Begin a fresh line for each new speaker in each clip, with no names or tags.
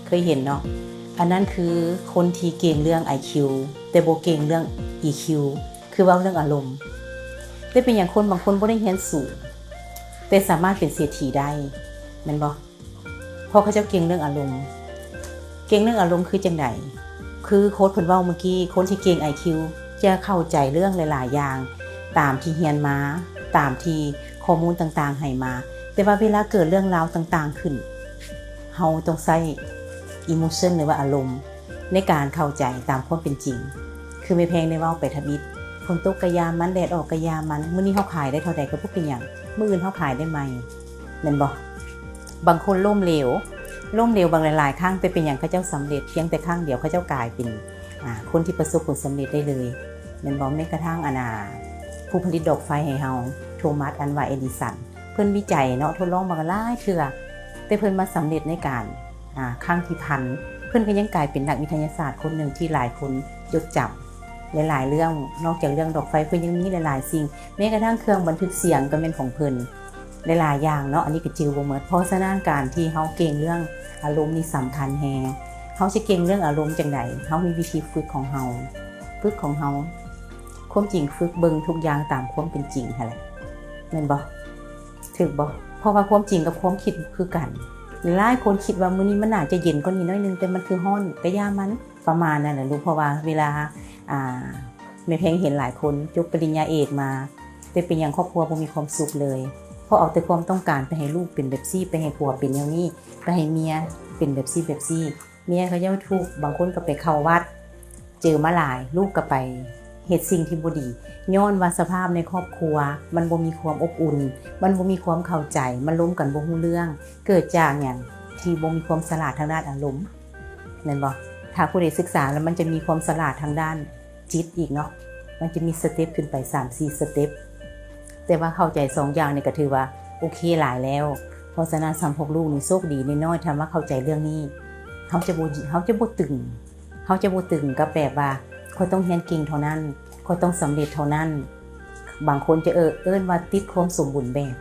เคยเห็นเนาะอันนั้นคือคนที่เก่งเรื่อง IQ แต่บ่เก่งเรื่อง EQ คือว่าเรื่องอารมณ์แต่เป็นอย่างคนบางคนบ่ได้เรียนสูงแต่สามารถเป็นเศรษฐีได้แม่นบ่เพราะเขาเจ้าเก่งเรื่องอารมณ์เก่งเรื่องอารมณ์คือจังได๋คือโค้ชเพิ่นเว้าเมื่อกี้คนที่เก่ง IQ จะเข้าใจเรื่องหลายๆอย่างตามที่เรียนมาตามที่ข้อมูลต่างๆให้มาแต่ว่าเวลาเกิดเรื่องราวต่างๆขึ้นเฮาต้องใช้ emotion หรือว่าอารมณ์ในการเข้าใจตามความเป็นจริงคือไม่แพงได้เว้าไปทบิดฝนตกกะยามมันแดดออกกะยามมันมื้อนี้เฮาขายได้เท่าใดก็บ่เป็นหยังมื้ออื่นเฮาขายได้ใหม่แม่นบ่บางคนล้มเหลวบางหลายๆครั้งแต่เป็นหยังเขาเจ้าสำเร็จเพียงแต่ครั้งเดียวเขาเจ้ากลายเป็นคนที่ประสบผลสำเร็จได้เลยแม่นบ่แม้กระทั่งผู้ผลิตดอกไฟให้เฮาโทมัสอัลวาเอดิสันเพิ่นวิจัยเนาะทดลองมาหลายเทื่อแต่เพิ่นมาสำเร็จในการครั้งที่พันเพิ่นก็ยังกลายเป็นนักวิทยาศาสตร์คนหนึ่งที่หลายคนจดจำหลายๆเรื่องนอกจากเรื่องดอกไฟเพิ่นยังมีหลายๆสิ่งแม้กระทั่งเครื่องบันทึกเสียงก็เป็นของเพิ่นหลายๆอย่างเนาะอันนี้ก็จือบ่หมดเพราะฉะนั้นการที่เฮาเก่งเรื่องอารมณ์นี่สำคัญแฮงเฮาสิเก่งเรื่องอารมณ์จังได๋เฮามีวิธีฝึกของเฮาความจริงฝึกเบิ่งทุกอย่างตามความเป็นจริงหั่นแหละแม่นบ่ถูกบ่เพราะว่าความจริงกับความคิดคือกันหลายคนคิดว่ามื้อนี้มันน่าจะเย็นกว่านี้น้อยนึงแต่มันคือร้อนก็ย่ามันประมาณนั้นน่ะลูกเพราะว่าเวลาแม่แพงเห็นหลายคนจบปริญญาเอกมาแต่เป็นอย่างครอบครัวบ่มีความสุขเลยเพราะเอาแต่ความต้องการไปให้ลูกเป็นแบบซี่ไปให้ผัวเป็นอย่างนี้ไปให้เมียเป็นแบบซี่เมียเขาจะทุกข์บางคนก็ไปเข้าวัดเจอมาหลายลูกก็ไปเฮ็ดสิ่งที่บ่ดีย้อนว่าสภาพในครอบครัวมันบ่มีความอบอุ่นมันบ่มีความเข้าใจมันล้มกันบ่ฮู้เรื่องเกิดจากหยังที่บ่มีความฉลาดทางด้านอารมณ์แม่นบ่ถ้าผู้ใดศึกษาแล้วมันจะมีความฉลาดทางด้านจิตอีกเนาะมันจะมีสเต็ปขึ้นไป 3-4 สเต็ปแต่ว่าเข้าใจ2อย่างนี่ก็ถือว่าโอเคหลายแล้วเพราะฉะนั้นสำหรับลูกนี่โชคดีน้อยๆถ้าว่าเข้าใจเรื่องนี้เฮาจะบ่ตึงก็แปลว่าเขาต้องเรียนเก่งเท่านั้นเขาต้องสำเร็จเท่านั้นบางคนจะเอิ้นว่าติดความสมบูรณ์แบบ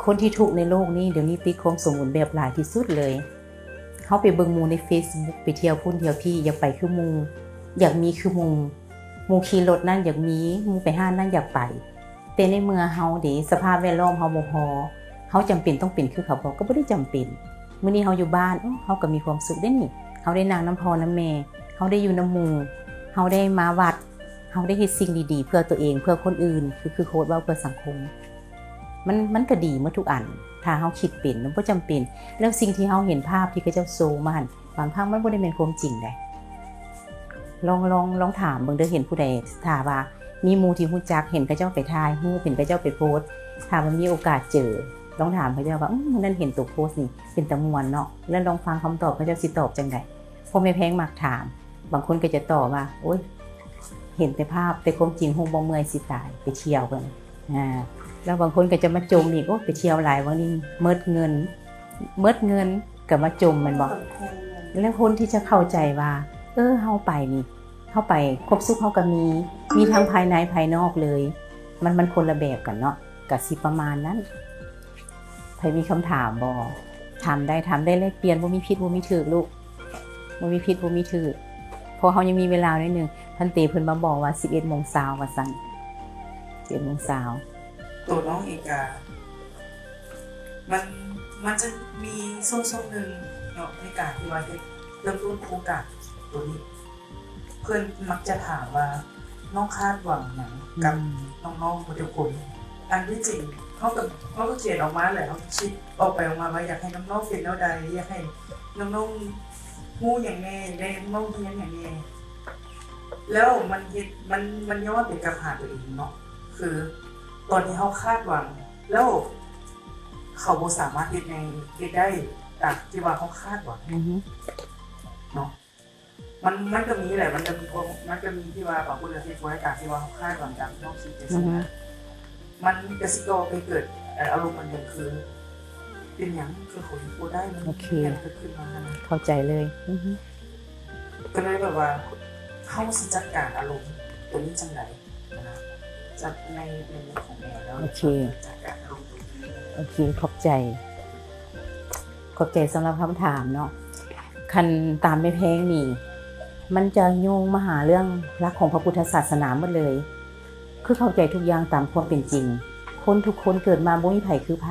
คนที่ทุกข์ในโลกนี้เดี๋ยวนี้ติดความสมบูรณ์แบบหลายที่สุดเลยเฮาไปเบิ่งหมู่ใน Facebook ไปเที่ยวพุ่นเที่ยวพี่อยากไปคือหมู่อยากมีคือหมู่ขี่รถนั่นอยากมีหมู่ไปห้างนั่นอยากไปแต่ในเมื่อเฮาสภาพแวดล้อมเฮาบ่พอเฮาจำเป็นต้องเป็นคือเขาบอกก็บ่ได้จำเป็นมื้อนี้เฮาอยู่บ้านเฮาก็มีความสุขได้นี่เฮาได้นั่งน้ำพ่อน้ำแม่เฮาได้อยู่น้ำหมู่เฮาได้มาวัดเฮาได้เฮ็ดสิ่งดีๆเพื่อตัวเองเพื่อคนอื่นคือโค้ชว่าเพื่อสังคมมันก็ดีหมดทุกอันถ้าเฮาคิดเป็นมันบ่จำเป็นแล้วสิ่งที่เฮาเห็นภาพที่เขาเจ้าโชว์มาหั่นบางครั้งมันบ่ได้เป็นความจริงได้ลองถามเบิ่งเด้อเห็นผู้ใดถ้าว่ามีหมู่ที่รู้จักเห็นเขาเจ้าไปถ่ายรูปเห็นเขาเจ้าไปโพสต์ถ้ามันมีโอกาสเจอลองถามเขาเจ้าว่านั่นเห็นตัวโพสต์นี่เป็นตะม่วนเนาะแล้วลองฟังคำตอบเขาเจ้าสิตอบจังได๋พอแม่แพงมักถามบางคนก็จะตอบว่าโอ๊ยเห็นแต่ภาพแต่ความจริงคงบ่เมื่อยสิตายไปเที่ยวเพิ่นแล้วบางคนก็จะมาจมอีกโอ๊ยไปเที่ยวหลายวันนี้เมิดเงินก็มาจมแม่นบ่แล้วคนที่จะเข้าใจว่าเฮาไปนี่เฮาไปครบสุขเฮาก็มีทั้งภายในภายนอกเลยมันคนละแบบกันเนาะก็สิประมาณนั้นใครมีคำถามบ่ถามได้แลกเปลี่ยนบ่มีผิดบ่มีถูกลูกบ่มีผิดบ่มีถูกพอเฮายังมีเวลานิดนึงท่านเตเพิ่นมาบอกว่า 11:00 นว่าซั่น 11:00 น
ตัวน้องเอกมันจะมีช่วงนึงเนาะในการที่ว่าเริ่มต้นโครงการตัวนี้เพื่อนมักจะถามว่าน้องคาดหวังหยังกับน้องๆทุกคนอันที่จริงเขาก็เขียนออกมาแหละเขาคิดออกไปออกมาว่าอยากให้น้องๆเป็นแนวใดอยากให้น้องๆฮู้อย่างแน่ได้น้องๆเรียนอย่างแน่แล้วมันย้อนเป็นกับหาตัวเองเนาะคือตอนที่เขาคาดหวังแล้วเขาบ่สามารถเฮ็ดได้ตามที่ว่าเขาคาดหวังเนาะมันก็มีแหละมันก็มีที่ว่าบางคนจะเฮ็ดไว้ตามที่ว่าเขาคาดหวังจากน้องสิเป็นสิ่งนั้นมันก็สิก็ไปเกิดอารมณ์มันยังคือเป็นหยังคือเขาบ่ได้มันเกิดขึ้นมานะ
เข้าใจเลย
ก็เลยแบบว่าเฮาสิจัดการอารมณ์ตัวนี้จังได๋นะจัดในมุมของแม่แล้วจัดการอารมณ์
โอเคขอบใจสำหรับคำถามเนาะ คันตามไม่แพงนี่มันจะโยงมาหาเรื่องรักของพระพุทธศาสนาหมดเลยคือเข้าใจทุกอย่างตามความเป็นจริงคนทุกคนเกิดมาบ่มีไผคือไผ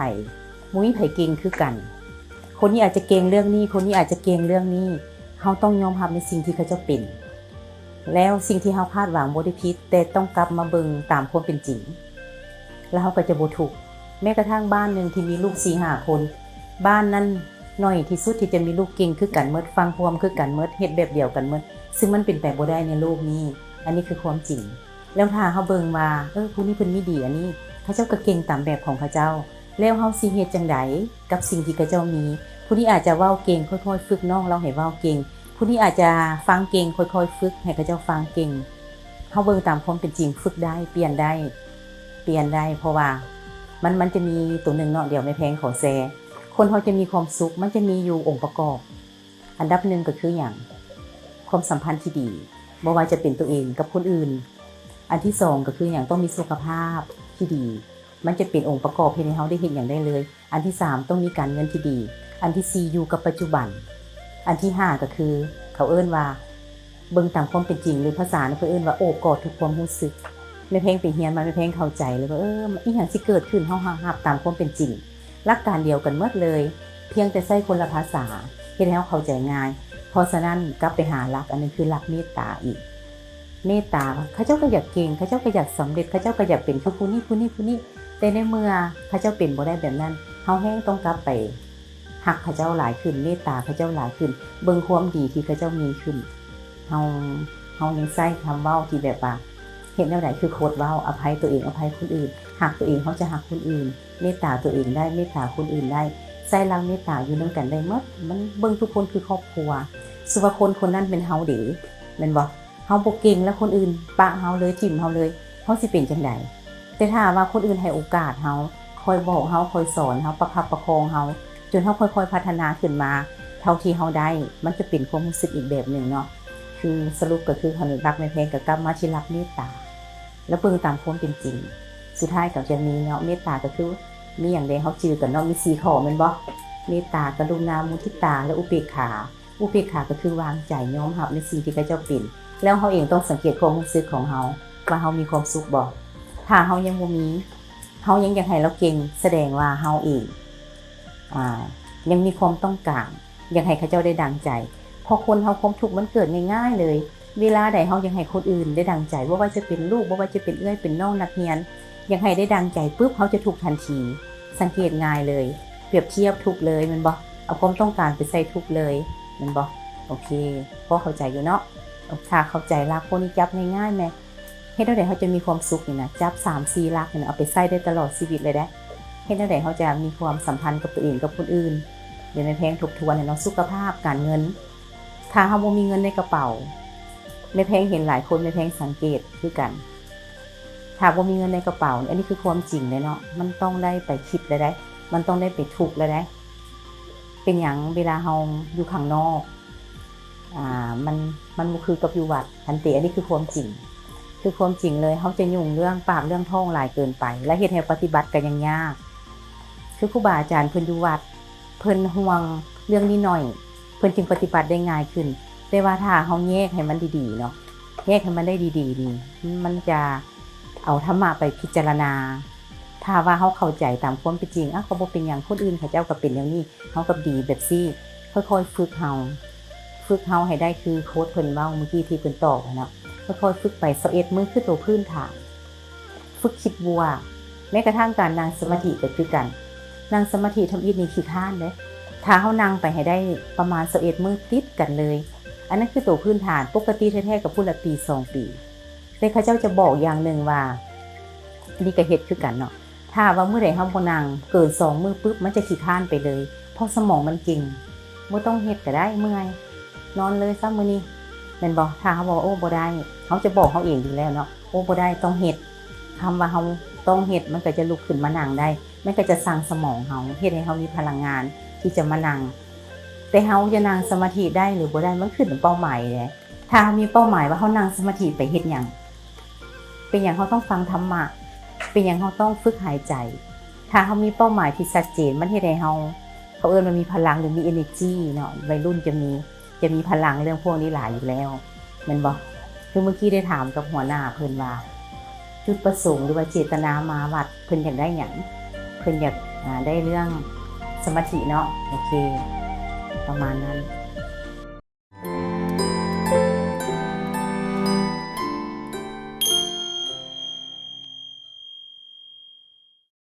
บ่มีไผเก่งคือกันคนนี้อาจจะเก่งเรื่องนี้คนนี้อาจจะเก่งเรื่องนี้เฮาต้องยอมรับในสิ่งที่เขาเจ้าเป็นแล้วสิ่งที่เฮาคาดหวังบ่ได้ผิดแต่ต้องกลับมาเบิ่งตามความเป็นจริงแล้วเฮาก็จะบ่ทุกข์แม้กระทั่งบ้านนึงที่มีลูก 4-5 คนบ้านนั้นน้อยที่สุดที่จะมีลูกเก่งคือกันหมดฟังความคือกันหมดเฮ็ดแบบเดียวกันหมดซึ่งมันเป็นไปบ่ได้ในโลกนี้อันนี้คือความจริงแล้วถ้าเฮาเบิ่งว่าผู้นี้เพิ่นมีดีอันนี้เขาเจ้าก็เก่งตามแบบของเขาเจ้าแล้วเฮาสิเฮ็ดจังไดกับสิ่งที่เขาเจ้ามีผู้นี้อาจจะเว้าเก่งค่อยๆฝึกน้องเราให้เว้าเก่งผู้นี้อาจจะฟังเก่งค่อยๆฝึกให้เขาเจ้าฟังเก่งเฮาเบิ่งตามความเป็นจริงฝึกได้เปลี่ยนได้เพราะว่ามันจะมีตัวหนึ่งเนาะเดี๋ยวไม่แพงขอแชร์คนเขาจะมีความสุขมันจะมีอยู่องค์ประกอบอันดับหนึ่งก็คืออย่างความสัมพันธ์ที่ดีบ่ว่าจะเป็นตัวเองกับคนอื่นอันที่สองก็คืออย่างต้องมีสุขภาพที่ดีมันจะเป็นองค์ประกอบให้เขาได้เห็นอย่างได้เลยอันที่สามต้องมีการเงินที่ดีอันที่สี่อยู่กับปัจจุบันอันที่ห้าก็คือเขาเอิ้นว่าเบิ่งตามความเป็นจริงหรือภาษาเขาเอิ้นว่าโอบกอดทุกความรู้สึกไม่แพงไปเฮียนมาไม่แพงเข้าใจเลยว่าอีหยังสิเกิดขึ้นเฮารับตามความเป็นจริงหลักการเดียวกันหมดเลยเพียงแต่ใช้คนละภาษาเฮ็ดให้เฮาเข้าใจง่ายเพราะฉะนั้นกลับไปหาหลักอันนึงคือหลักเมตตาอีกเมตตาเขาเจ้าก็อยากเก่งเขาเจ้าก็อยากสำเร็จเขาเจ้าก็อยากเป็นผู้นี้แต่ในเมื่อเขาเจ้าเป็นบ่ได้แบบนั้นเฮาแห้งต้องกลับไปหักเขาเจ้าหลายขึ้นเมตตาเขาเจ้าหลายขึ้นเบิ่งความดีที่เขาเจ้ามีขึ้นเฮายังใช้คำเว้าที่แบบว่าเห็นแนวไหนคือโคตรเว้าอภัยตัวเองอภัยคนอื่นหักตัวเองเขาจะหักคนอื่นเมตตาตัวเองได้เมตตาคนอื่นได้ใส่ลังเมตตาอยู่นำกันได้หมดมันเบิ่งทุกคนคือครอบครัวสุภคนนั้นเป็นเฮาเด้แม่นบ่เฮาบ่เก่งแล้วคนอื่นปะเฮาเลยทิ่มเฮาเลยเฮาสิเป็นจังได๋แต่ถ้าว่าคนอื่นให้โอกาสเฮาคอยบอกเฮาคอยสอนเฮาประคับประคองเฮาจนเฮาค่อยๆพัฒนาขึ้นมาเท่าที่เฮาได้มันจะเป็นความรู้สึกอีกแบบนึงเนาะคือสรุปก็คือคันรักไม่แพงก็กลับมาที่รักเมตตาแล้วเบิ่งตามความเป็นจริงสุดท้ายก็จะมีเนาะเมตตาก็คือมีอย่างใดเฮาจือกันเนาะมี4ข้อแม่นบ่เมตตากรุณามุทิตาและอุเบกขาก็คือวางใจยอมรับในสิ่งที่เขาเจ้าเป็นแล้วเฮาเองต้องสังเกตความรู้สึกของเฮาว่าเฮามีความสุขบ่ถ้าเฮายังบ่มีเฮายังอยากให้เราเก่งแสดงว่าเฮาเองยังมีความต้องการอยากให้เขาเจ้าได้ดังใจพอคนเฮาความทุกข์มันเกิดง่ายๆเลยเวลาใดเฮาอยากให้คนอื่นได้ดังใจว่าจะเป็นลูกว่าจะเป็นเอื้อยเป็นน้องนักเรียนอยากให้ได้ดังใจปุ๊บเฮาจะทุกข์ทันทีสังเกตง่ายเลยเปรียบเทียบทุกข์เลยมันบ่เอาความต้องการไปใส่ทุกข์เลยมันบ่โอเคพอเข้าใจอยู่เนาะถ้าเข้าใจรักคนนี้จับง่ายๆแม่เฮ็ดได้เขาจะมีความสุขนี่นะจับ 3-4 รักนี่เอาไปใช้ได้ตลอดชีวิตเลยได้เฮ็ดได้เขาจะมีความสัมพันธ์กับตัวเองกับคนอื่นเดี๋ยวไม่แพงทบทวนเนาะสุขภาพการเงินถ้าเฮาบ่มีเงินในกระเป๋าไม่แพงเห็นหลายคนไม่แพงสังเกตคือกันถ้าบ่มีเงินในกระเป๋าอันนี้คือความจริงเลยเนาะมันต้องได้ไปคิดเลยได้มันต้องได้ไปทุกข์เลยได้เป็นหยังเวลาเฮาอยู่ข้างนอกมันคือกับอยู่วัดทันทีอันนี้คือความจริงเลยเฮาจะยุ่งเรื่องปากเรื่องท้องหลายเกินไปและเฮ็ดให้ปฏิบัติก็ยังยากคือครูบาอาจารย์เพิ่นอยู่วัดเพิ่นห่วงเรื่องนี้หน่อยเพิ่นจึงปฏิบัติได้ง่ายขึ้นแต่ว่าถ้าเฮาแยกให้มันดีๆเนาะแยกให้มันได้ดีๆนี่มันจะเอาธรรมะไปพิจารณาถ้าว่าเฮาเข้าใจตามความเป็นจริงก็บ่เป็นหยังคนอื่นเขาเจ้าก็เป็นอย่างนี้เฮาก็ดีแบบซี่ค่อยๆฝึกเฮาให้ได้คือโค้ดเพิ่นเว้าเมื่อกี้ที่เพิ่นตอบเนาะค่อยๆฝึกไป21มื้อคือตัวพื้นฐานฝึกคิดบวกแม้กระทั่งการนั่งสมาธิก็คือกันนั่งสมาธิทำอิฐนี่ขี้ค้านเด้ถ้าเฮานั่งไปให้ได้ประมาณ21มื้อติดกันเลยอันนั้นคือตัวพื้นฐานปกติแท้ๆกับผู้ละปี2ปีแต่เขาเจ้าจะบอกอย่างนึงว่านี่ก็เฮ็ดคือกันเนาะถ้าว่ามื้อใดเฮาบ่นั่งเกิน2มื้อปึ๊บมันจะขี้ค้านไปเลยเพราะสมองมันจริงบ่ต้องเฮ็ดก็ได้เมื่อยนอนเลยซะมื้อนี้แม่นบ่ถ้าเขาบอกโอ้บ่ได้เขาจะบอกเขาเองอยู่แล้วเนาะโอ้บ่ได้ต้องเฮ็ดคำว่าเขาต้องเฮ็ดมันก็จะลุกขึ้นมานั่งได้มันก็จะสั่งสมองเขาเฮ็ดให้เขามีพลังงานที่จะมานั่งแต่เขาจะนั่งสมาธิได้หรือบ่ได้มันขึ้นกับเป้าหมายแหละถ้าเขามีเป้าหมายว่าเขานั่งสมาธิไปเฮ็ดหยังเป็นหยังเขาต้องฟังธรรมะเป็นหยังเขาต้องฝึกหายใจถ้าเขามีเป้าหมายที่ชัดเจนมันเฮ็ดให้เขาเอิ้นว่ามีพลังหรือมี energy เนาะวัยรุ่นจะมี จะมีพลังเรื่องพวกนี้หลายอยู่แล้วแม่นบ่คือเมื่อกี้ได้ถามกับหัวหน้าเพิ่นว่าจุดประสงค์หรือว่าเจตนามาวัดเพิ่นอยากได้หยังเพิ่นอยากได้เรื่องสมาธิเนาะโอเคประมาณนั้น